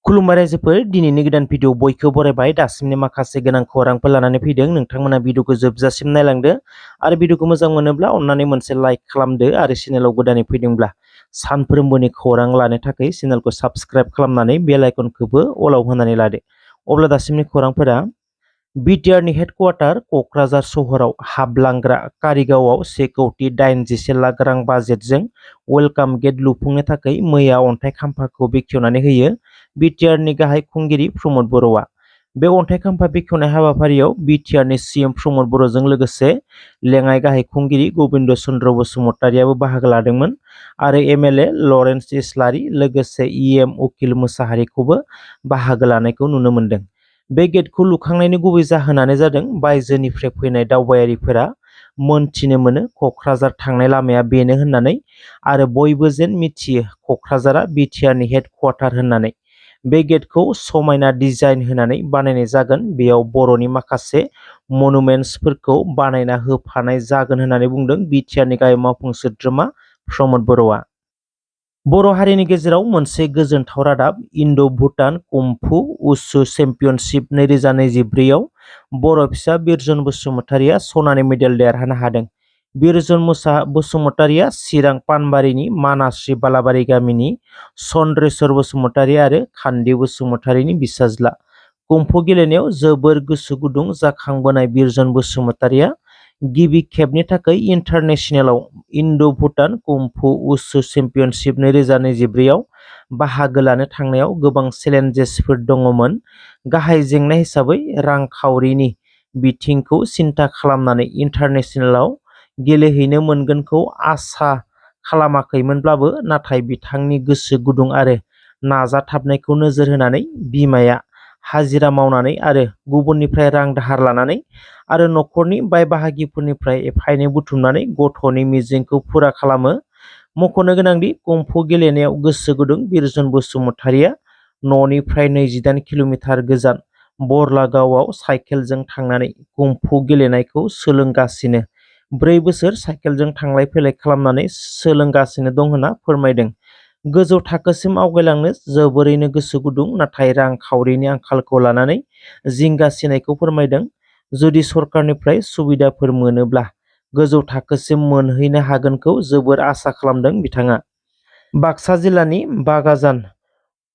खुलुमबाय रायजोफोर दिनैनि गोदान भिडिअ बयखौ बरायबाय दासिमनि माखासे गोनां खौरांफोर लानानै फैदों नोंथांमोना भिडिअखौ जोबजासिम नायलांदो आरो भिडिअखौ मोजां मोनोब्ला अन्नानै मोनसे लाइक खालामदो आरो चेनेलाव गोदानै फैदोंब्ला सानफ्रोमबोनि खौरां लानो थाखाय चेनेलखौ साबस्क्राइब खालामनानै बेल आइकनखौबो अलाव होनानै लादो। अब्ला दासिमनि खौरांफोरा बिटिआरनि हेडक्वार्टार क'क्राझार सहराव हाबलांग्रा कारिगावआव 1,80,00,000 रां बाजेटजों वेलकाम गेट लुफुंनो थाखाय मैया अन्थाइ खाम्फाखौ बेखेवनानै होयो बिटिआरनि गाहाय खुंगिरि प्रमद बर'आ। बे अन्थाइ खाम्फा बेखेवनाय हाबाफारियाव बिटिआरनि सिएम प्रमद बर'जों लोगोसे लेङाइ गाहाय खुंगिरि गबिन्द चन्द्र बसुमतारियाबो बाहागो लादोंमोन आरो एमएलए लरेन्स इस्लारि लोगोसे इएम उकिल मोसाहारिखौबो बाहागो लानायखौ नुनो मोन्दों। बे गेटखौ लुखांनायनि गुबै जाहोनानो जादों बायजोनिफ्राय फैनाय दावबायारिफोरा मोनथिनो मोनो क'क्राझार थांनाय लामाया बेनो होननानै आरो बयबो जेन मिथियो क'क्राझारा बिटिआरनि हेडक्वार्टार होननानै। बे गेटखौ समायना डिजाइन होनानै बानायनाय जागोन, बेयाव बर'नि माखासे मनुमेन्ट्सफोरखौ बानायना होफानाय जागोन होननानै बुंदों बिटिआरनि गाहाय मावफुं सोद्रोमा प्रमद बर'आ। बर' हारिनि गेजेराव मोनसे गोजोनथाव रादाब इन्ड'-भुटान कुंफु उसु चेम्पियनशिप 2024 आव बर' फिसा बिरजन बसुमतारिया सनानि मेडेल देरहानो हादों। बिरजन बसुमतारिया चिरां पानबारिनि मानास्रि बालाबारि गामिनि चन्द्रेश्वर बसुमतारि आरो खान्दि बसुमतारिनि बिसाज्ला। कुंफु गेलेनायाव जोबोर गोसो गुदुं जाखांबोनाय बिरजन बसुमतारिया गिबि खेबनि थाखाय इन्टारनेशनेलाव इन्ड'-भुटान कुंफु उसु चेम्पियनशिप 2024 आव बाहागो लानो थांनायाव गोबां चेलेन्जेसफोर दङमोन। गाहाय जेंना हिसाबै रांखावरिनि बिथिंखौ सिन्था खालामनानै इन्टारनेशनेलाव गेलेहैनो मोनगोनखौ आसा खालामाखैमोनब्लाबो नाथाय बिथांनि गोसो गुदुं आरो नाजाथाबनायखौ नोजोर होनानै बिमाया हाजिरा मावनानै आरो गुबुननिफ्राय रां दाहार लानानै आरो न'खरनि बाय बाहागिफोरनिफ्राय एफा एनै बुथुमनानै गथ'नि मिजिंखौ फुरा खालामो। मख'नो गोनांदि कुंफु गेलेनायाव गोसो गुदुं बिरजन बसुमतारिया न'निफ्राय 28 किल'मिटार गोजान बरलागावआव साइकेलजों थांनानै कुंफु गेलेनायखौ सोलोंगासिनो 4 बोसोर साइकेलजों थांलाय फैलाय खालामनानै सोलोंगासिनो दं होनना फोरमायदों। गोजौ थाखोसिम आवगायलांनो जोबोरैनो गोसो गुदुं नाथाय रांखावरिनि आंखालखौ लानानै जिंगासिनायखौ फोरमायदों। जुदि सरकारनिफ्राय सुबिदाफोर मोनोब्ला गोजौ थाखोसिम मोनहैनो हागोनखौ जोबोर आसा खालामदों बिथाङा। बाक्सा जिल्लानि बागाजान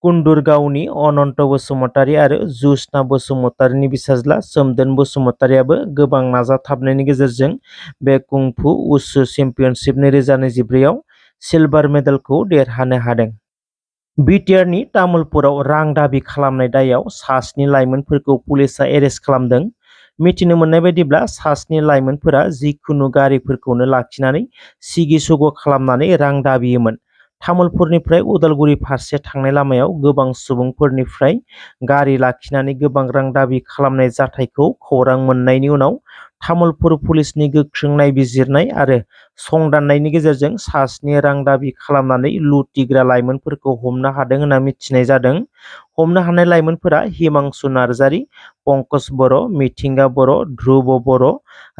कुन्दुरगावनि अनन्त बसुमतारि आरो जुस्ना बसुमतारिनि बिसाज्ला सोमदोन बसुमतारियाबो गोबां नाजाथाबनायनि गेजेरजों बे कुंफु उसु चेम्पियनशिप 2024 आव सिलभार मेडेलखौ देरहानो हादों। बिटिआरनि तामुलपुराव रां दाबि खालामनाय दायाव 7 लाइमोनफोरखौ पुलिसआ एरेस्ट खालामदों। मिथिनो मोननाय बायदिब्ला 7 लाइमोनफोरा जिखुनु गारिफोरखौनो लाखिनानै सिगि-सग' खालामनानै रां दाबियोमोन। तामुलपुरनिफ्राय उदालगुरि फारसे थांनाय लामायाव गोबां सुबुंफोरनिफ्राय गारि लाखिनानै गोबां रां दाबि खालामनाय जाथायखौ खौरां मोननायनि उनाव तामुलपुर पुलिसनि गोख्रों नायबिजिरनाय आरो संदाननायनि गेजेरजों 7 रां दाबि खालामनानै लुथिग्रा लाइमोनफोरखौ हमनो हादों होनना मिथिनाय जादों। हमनो हानाय लाइमोनफोरा हिमांशु नार्जारि, पंकज बर', मिथिंगा बर', ध्रुब बर',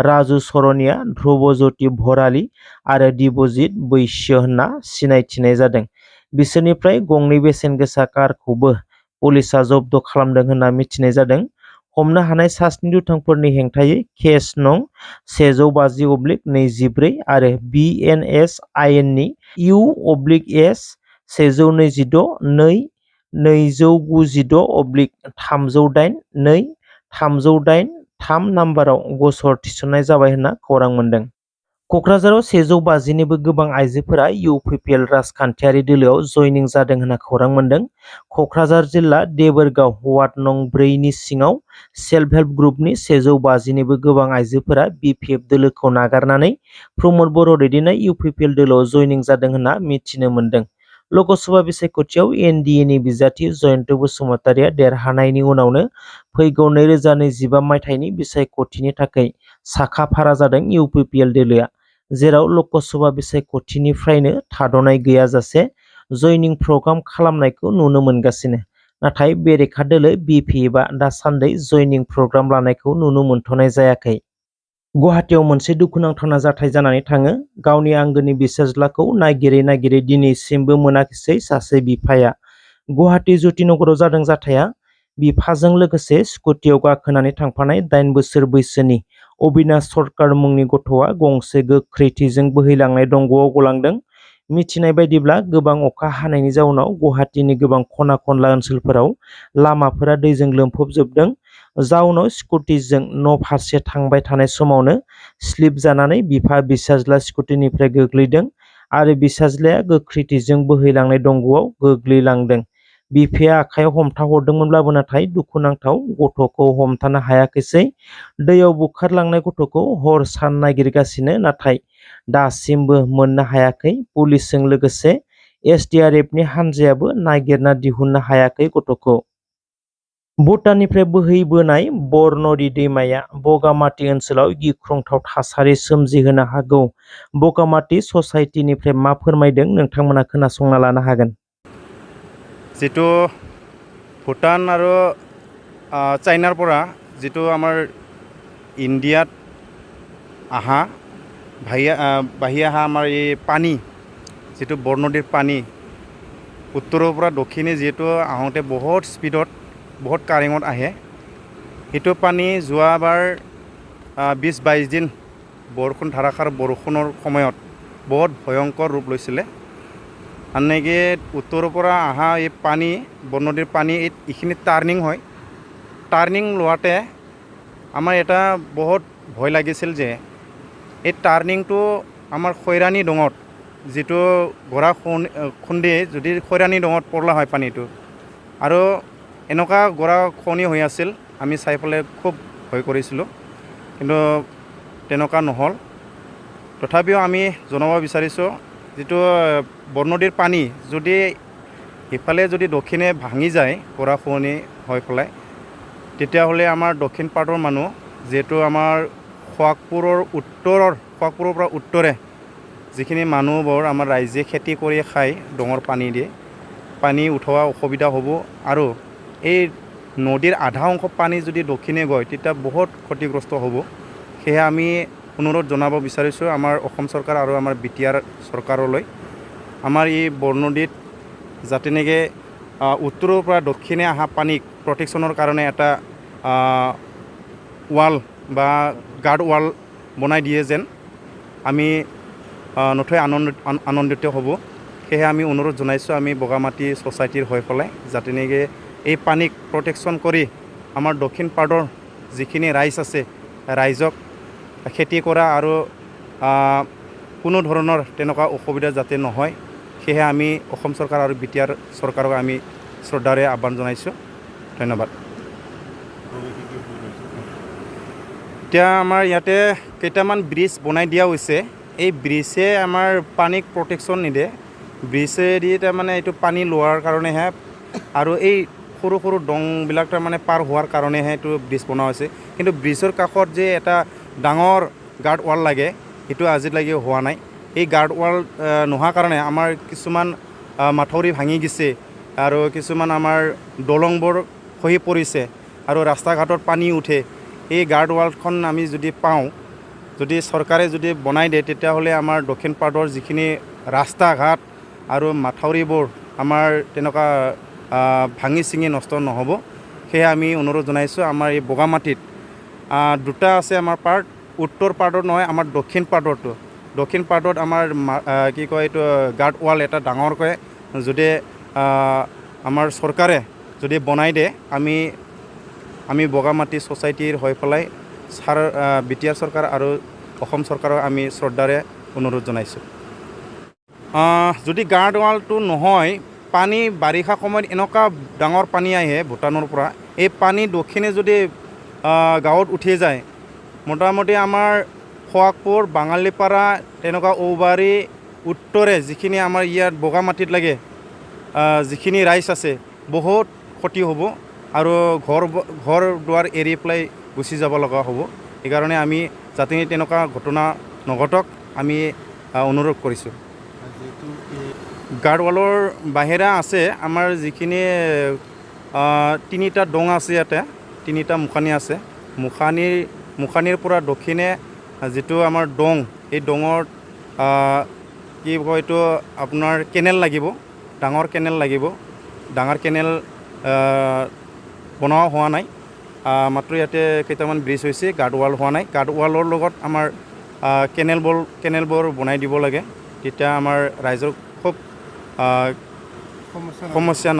राजु सरनिया, ध्रुबज्यति भराली आरो दिबजित बैश्य होनना सिनायथिनाय जादों। बिसोरनिफ्राय गंनै बेसेन गोसा कारखौबो पुलिसआ जब्द खालामदों होनना मिथिनाय जादों। हमनो हानाय 7 दुथांफोरनि हेंथायै केस नं 150/24 आरो बिएनएस आयेननि इउ/एस 192/292/308-2 308-3 नाम्बाराव गसर थिसननाय जाबाय होनना खौरां मोन्दों। क'क्राझाराव 150 निबो गोबां आइजोफोरा इउपिपिएल राजखान्थियारि दोलोआव जयनिं जादों होनना खौरां मोन्दों। क'क्राझार जिल्ला देबोरगाव वार्ड नं 4 नि सिङाव सेल्फ हेल्प ग्रुपनि 150 निबो गोबां आइजोफोरा बिपिएफ दोलोखौ नागारनानै प्रमद बर' दैदेननाय इउपिपिएल दोलोआव जयनिं जादों होनना मिथिनो मोन्दों। लकसभा बिसायख'थियाव एनडिएनि बिजाथि जयन्त बसुमतारिया देरहानायनि उनावनो फैगौ 2025 मायथाइनि बिसायख'थिनि थाखाय साखा-फारा जादों इउपिपिएल दोलोआ, जेराव लकसभा बिसायख'थिनिफ्रायनो थाद'नाय गैयाजासे जयनिं प्रग्राम खालामनायखौ नुनो मोनगासिनो। नाथाय बेरेखा दोलो बिपिएफआ दासान्दि जयनिं प्रग्राम लानायखौ नुनो मोनथ'नाय जायाखै। गुवाहाटीआव मोनसे दुखुनांथावना जाथाय जानानै थाङो। गावनि आंगोनि बिसाज्लाखौ नागिरै नागिरै दिनैसिमबो मोनाखिसै सासे बिफाया। गुवाहाटी ज्योतिनगराव जादों जाथाया। बिफाजों लोगोसे स्कुटियाव गाखोनानै थांफानाय 8 बोसोर बैसोनि अबिनाश सरकार मुंनि गथ'आ गंसे गोख्रैथिजों बोहैलांनाय दंग'आव गलांदों। मिथिनाय बायदिब्ला गोबां अखा हानायनि जाउनाव गुवाहाटीनि गोबां खना खनला ओनसोलफोराव लामाफोरा दैजों लोमफबजोबदों। जाउनाव स्कुटिजों न' फारसे थांबाय थानाय समावनो स्लिप जानानै बिफा बिसाज्ला स्कुटिनिफ्राय गोग्लैदों आरो बिसाज्लाया गोख्रैथिजों बोहैलांनाय दंग'आव गोग्लैलांदों। बिफाया आखायाव हमथाहरदोंमोनब्लाबो नाथाय दुखुनांथाव गथ'खौ हमथानो हायाखैसै। दैयाव बुखारलांनाय गथ'खौ हर सान नागिरगासिनो नाथाय दासिमबो मोननो हायाखै। पुलिसजों लोगोसे एसडिआरएफनि हानजायाबो नागिरना दिहुननो हायाखै गथ'खौ। भुटाननिफ्राय बोहैबोनाय बरनदि दैमाया बगामाटी ओनसोलाव गिख्रंथाव थासारि सोमजिहोनो हागौ। बगामाटी ससाइटिनिफ्राय मा फोरमायदों नोंथांमोना खोनासंना लानो हागोन। जितु भुटान आरो चाइनार পৰা जितु আমাৰ ইণ্ডিয়াত আহা বাঢ়ি অহা আমাৰ এই পানী যিটো বৰনদীৰ পানী উত্তৰৰ পৰা দক্ষিণে যিহেতু আহোঁতে বহুত স্পীডত বহুত কাৰেঙত আহে। সেইটো পানী যোৱাবাৰ 20-22 দিন বৰষুণ ধাৰাসাৰ বৰষুণৰ সময়ত বহুত ভয়ংকৰ ৰূপ লৈছিলে। আনকি উত্তৰৰ পৰা অহা এই পানী বৰনদীৰ পানী এইখিনি টাৰ্ণিং হয়। টাৰ্ণিং লোৱাতে আমাৰ এটা বহুত ভয় লাগিছিল যে এই টাৰ্ণিংটো আমাৰ খৈৰাণী ডঙত যিটো গৰা খুন্দি যদি খৈৰাণী ডঙত পৰলা হয় পানীটো আৰু এনেকুৱা গৰা খনি হৈ আছিল। আমি চাই পেলাই খুব ভয় কৰিছিলোঁ, কিন্তু তেনেকুৱা নহ'ল। তথাপিও আমি জনাব বিচাৰিছোঁ যিটো বৰনদীৰ পানী যদি ইফালে যদি দক্ষিণে ভাঙি যায় গৰা খহনি হৈ পেলাই, তেতিয়াহ'লে আমাৰ দক্ষিণ পাটৰ মানুহ যিহেতু আমাৰ খোৱাকপুৰৰ পৰা উত্তৰে যিখিনি মানুহবোৰ আমাৰ ৰাইজে খেতি কৰি খায় ডঙৰ পানী দিয়ে, পানী উঠোৱা অসুবিধা হ'ব আৰু এই নদীৰ আধা অংশ পানী যদি দক্ষিণে গৈ তেতিয়া বহুত ক্ষতিগ্ৰস্ত হ'ব। সেয়ে আমি অনুৰোধ জনাব বিচাৰিছোঁ আমাৰ অসম চৰকাৰ আৰু আমাৰ বিটিআৰ চৰকাৰলৈ, আমাৰ এই বৰনদীত যাতে নেকি উত্তৰৰ পৰা দক্ষিণে অহা পানীক প্ৰটেকশ্যনৰ কাৰণে এটা ৱাল বা গাৰ্ড ৱাল বনাই দিয়ে যেন আমি নথৈ আনন্দিত হ'ব। সেয়ে আমি অনুৰোধ জনাইছোঁ আমি বগামাটি ছ'চাইটিৰ হৈ পেলাই যাতে নেকি এই পানীক প্ৰটেকশ্যন কৰি আমাৰ দক্ষিণ পাটৰ যিখিনি ৰাইজ আছে ৰাইজক খেতি কৰা আৰু কোনো ধৰণৰ তেনেকুৱা অসুবিধা যাতে নহয়, সেয়ে আমি অসম চৰকাৰ আৰু বিটিআৰ চৰকাৰক আমি শ্ৰদ্ধাৰে আহ্বান জনাইছোঁ। ধন্যবাদ। এতিয়া আমাৰ ইয়াতে কেইটামান ব্ৰিজ বনাই দিয়া হৈছে। এই ব্ৰিজে আমাৰ পানীক প্ৰটেকশ্যন নিদিয়ে। ব্ৰিজেদি তাৰমানে এইটো পানী লোৱাৰ কাৰণেহে আৰু এই সৰু সৰু ডংবিলাক তাৰমানে পাৰ হোৱাৰ কাৰণেহে এইটো ব্ৰিজ বনোৱা হৈছে। কিন্তু ব্ৰিজৰ কাষত যে এটা ডাঙৰ গাৰ্ড ৱাল লাগে সেইটো আজিলৈকে হোৱা নাই। এই গাৰ্ড ৱাল নোহোৱাৰ কাৰণে আমাৰ কিছুমান মাথাউৰি ভাঙি গৈছে আৰু কিছুমান আমাৰ দলংবোৰ খহি পৰিছে আৰু ৰাস্তা ঘাটত পানী উঠে। এই গাৰ্ড ৱালখন আমি যদি পাওঁ, যদি চৰকাৰে যদি বনাই দিয়ে, তেতিয়াহ'লে আমাৰ দক্ষিণ পাটৰ যিখিনি ৰাস্তা ঘাট আৰু মাথাউৰিবোৰ আমাৰ তেনেকুৱা ভাঙি চিঙি নষ্ট নহ'ব। সেয়ে আমি অনুৰোধ জনাইছোঁ। আমাৰ এই বগামাটিত দুটা আছে আমাৰ পাৰ্ট, উত্তৰ পাৰ্টত নহয় আমাৰ দক্ষিণ পাৰ্টতো। দক্ষিণ পাৰ্টত আমাৰ কি কয় এইটো গাৰ্ড ৱাল এটা ডাঙৰকৈ যদি আমাৰ চৰকাৰে যদি বনাই দিয়ে, আমি বগামাটি ছ'চাইটিৰ হৈ পেলাই বিটিআৰ চৰকাৰ আৰু অসম চৰকাৰক আমি শ্ৰদ্ধাৰে অনুৰোধ জনাইছোঁ। যদি গাৰ্ড ৱালটো নহয়, পানী বাৰিষা সময়ত এনেকুৱা ডাঙৰ পানী আহে ভূটানৰ পৰা, এই পানী দক্ষিণে যদি গাঁৱত উঠি যায়, মোটামুটি আমাৰ খোৱাকপুৰ বাঙালীপাৰা তেনেকুৱা ঔবাৰী উত্তৰে যিখিনি আমাৰ ইয়াত বগামাটিত লাগে যিখিনি ৰাইজ আছে বহুত ক্ষতি হ'ব আৰু ঘৰ দুৱাৰ এৰি পেলাই গুচি যাব লগা হ'ব। সেইকাৰণে আমি যাতে তেনেকুৱা ঘটনা নঘটক আমি অনুৰোধ কৰিছোঁ। গাৰ্ড ৱালৰ বাহিৰা আছে আমাৰ যিখিনি 3টা ডং আছে, ইয়াতে 3টা মুখানি আছে। মুখানিৰ পৰা দক্ষিণে যিটো আমাৰ ডং, এই ডঙৰ কি কয় এইটো আপোনাৰ কেনেল লাগিব, ডাঙৰ কেনেল লাগিব। ডাঙৰ কেনেল বনোৱা হোৱা নাই মাত্ৰ ইয়াতে কেইটামান ব্ৰিজ হৈছে গাৰ্ড ৱাল হোৱা নাই গাৰ্ড ৱালৰ লগত আমাৰ কেনেলবোৰ বনাই দিব লাগে তেতিয়া আমাৰ ৰাইজৰ খুব সমস্যা নাথাকে